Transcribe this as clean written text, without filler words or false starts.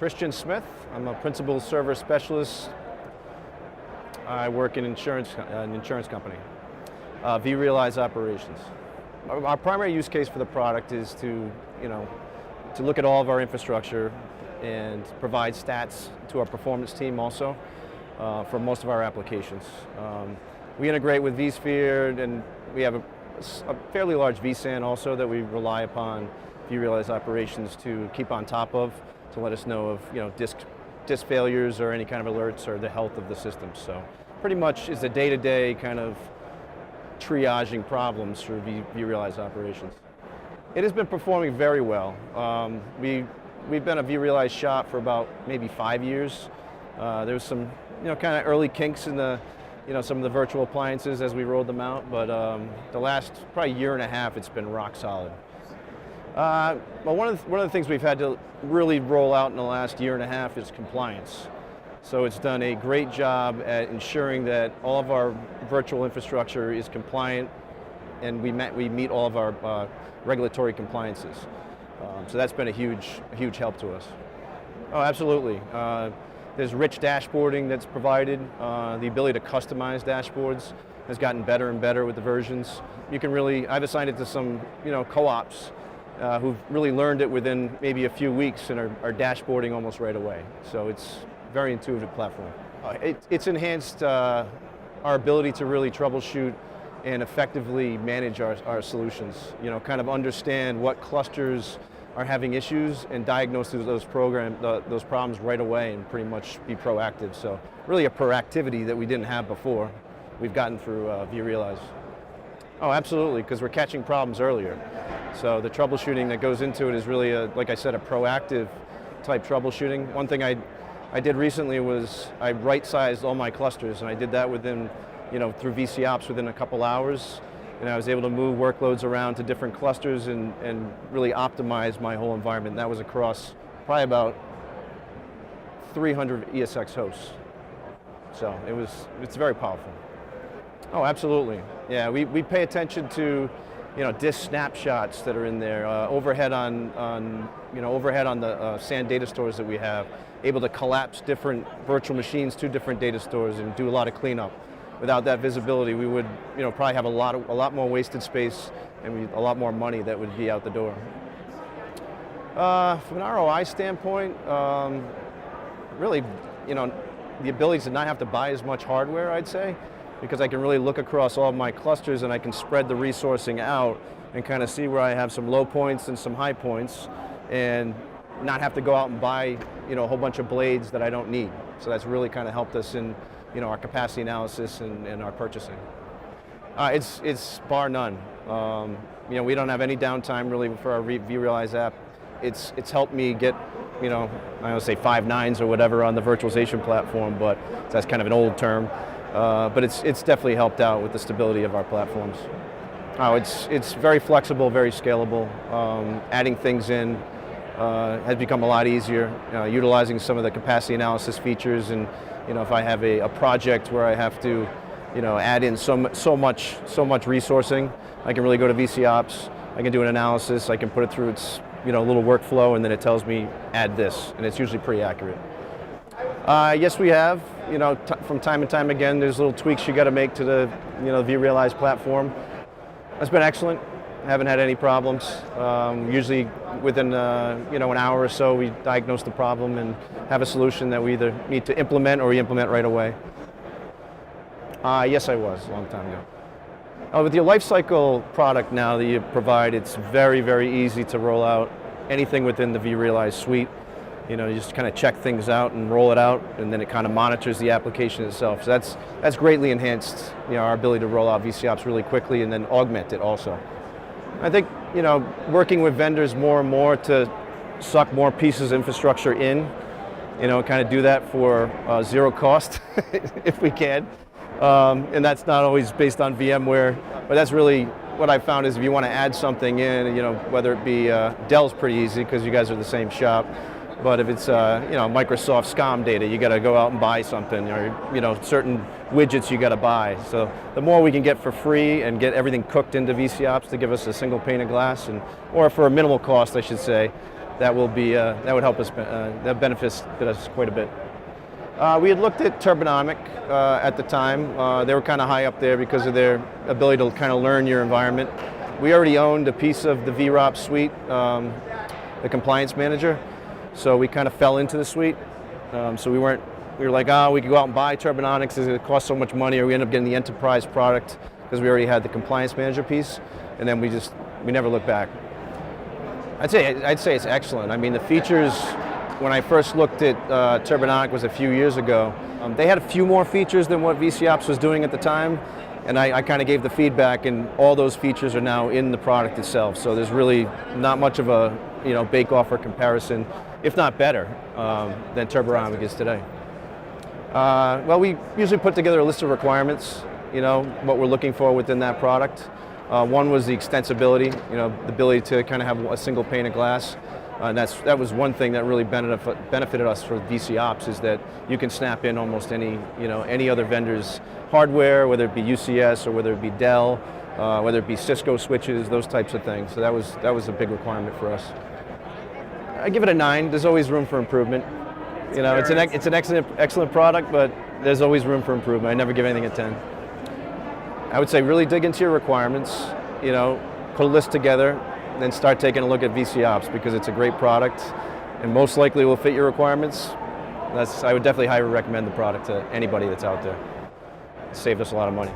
Christian Smith. I'm a principal server specialist. I work in an insurance company, vRealize operations. Our primary use case for the product is to look at all of our infrastructure and provide stats to our performance team also for most of our applications. We integrate with vSphere, and we have a fairly large vSAN also that we rely upon vRealize operations to keep on top of, to let us know of disk failures or any kind of alerts or the health of the system. So pretty much is a day-to-day kind of triaging problems through vRealize operations. It has been performing very well. We've been a vRealize shop for about maybe 5 years. There was some kind of early kinks in the some of the virtual appliances as we rolled them out, but the last probably year and a half it's been rock solid. Well, one of the things we've had to really roll out in the last year and a half is compliance. So it's done a great job at ensuring that all of our virtual infrastructure is compliant, and we meet all of our regulatory compliances. So that's been a huge help to us. Oh, absolutely. There's rich dashboarding that's provided. The ability to customize dashboards has gotten better and better with the versions. I've assigned it to some co-ops who've really learned it within maybe a few weeks and are dashboarding almost right away. So it's a very intuitive platform. It's enhanced our ability to really troubleshoot and effectively manage our solutions. Kind of understand what clusters are having issues and diagnose those problems right away and pretty much be proactive. So really a proactivity that we didn't have before, we've gotten through vRealize. Oh, absolutely, because we're catching problems earlier. So the troubleshooting that goes into it is really, like I said, a proactive type troubleshooting. One thing I did recently was I right-sized all my clusters, and I did that within, through VCOps within a couple hours. And I was able to move workloads around to different clusters and really optimize my whole environment. That was across probably about 300 ESX hosts. So it's very powerful. Oh, absolutely. Yeah, we pay attention to disk snapshots that are in there, overhead on the SAN data stores that we have, able to collapse different virtual machines to different data stores and do a lot of cleanup. Without that visibility, we would probably have a lot more wasted space and a lot more money that would be out the door. From an ROI standpoint, really, the ability to not have to buy as much hardware, I'd say, because I can really look across all of my clusters and I can spread the resourcing out and kind of see where I have some low points and some high points, and not have to go out and buy a whole bunch of blades that I don't need. So that's really kind of helped us in our capacity analysis and our purchasing. It's bar none. We don't have any downtime really for our vRealize app. It's helped me get, I don't say 5 nines or whatever on the virtualization platform, but that's kind of an old term. But it's definitely helped out with the stability of our platforms. It's very flexible, very scalable. Adding things in has become a lot easier. Utilizing some of the capacity analysis features, and if I have a project where I have to add in so much resourcing, I can really go to VCOps. I can do an analysis. I can put it through its little workflow, and then it tells me add this, and it's usually pretty accurate. Yes, we have. From time and time again, there's little tweaks you got to make to the vRealize platform. It's been excellent. Haven't had any problems. Usually within an hour or so, we diagnose the problem and have a solution that we either need to implement or re-implement right away. Yes, I was a long time ago. With your Lifecycle product now that you provide, it's very, very easy to roll out anything within the vRealize suite. You just kind of check things out and roll it out, and then it kind of monitors the application itself. So that's greatly enhanced our ability to roll out VCOps really quickly and then augment it also. I think working with vendors more and more to suck more pieces of infrastructure in, kind of do that for zero cost if we can. And that's not always based on VMware, but that's really what I found is if you want to add something in, whether it be Dell's pretty easy because you guys are the same shop. But if it's Microsoft SCOM data, you got to go out and buy something, or certain widgets you got to buy. So the more we can get for free and get everything cooked into VCOps to give us a single pane of glass, or for a minimal cost, I should say, that will be that would help us. That benefits us quite a bit. We had looked at Turbine Amic at the time. They were kind of high up there because of their ability to kind of learn your environment. We already owned a piece of the VROP suite, the compliance manager, so we kind of fell into the suite. So we were like, we could go out and buy Turbine Amic because it costs so much money, or we end up getting the enterprise product because we already had the compliance manager piece, and then we never looked back. I'd say it's excellent. I mean, the features, when I first looked at Turbine Amic was a few years ago, they had a few more features than what VCOps was doing at the time, and I kind of gave the feedback, and all those features are now in the product itself. So there's really not much of a bake-off or comparison, if not better, than Turbine Amic is today. Well, we usually put together a list of requirements, what we're looking for within that product. One was the extensibility, the ability to kind of have a single pane of glass. And that was one thing that really benefited us for VCOps, is that you can snap in almost any other vendor's hardware, whether it be UCS or whether it be Dell, whether it be Cisco switches, those types of things. So that was a big requirement for us. I give it a 9. There's always room for improvement. It's an excellent product, but there's always room for improvement. I never give anything a 10. I would say really dig into your requirements. Put a list together, then start taking a look at VCOps, because it's a great product and most likely will fit your requirements. I would definitely highly recommend the product to anybody that's out there. It saved us a lot of money.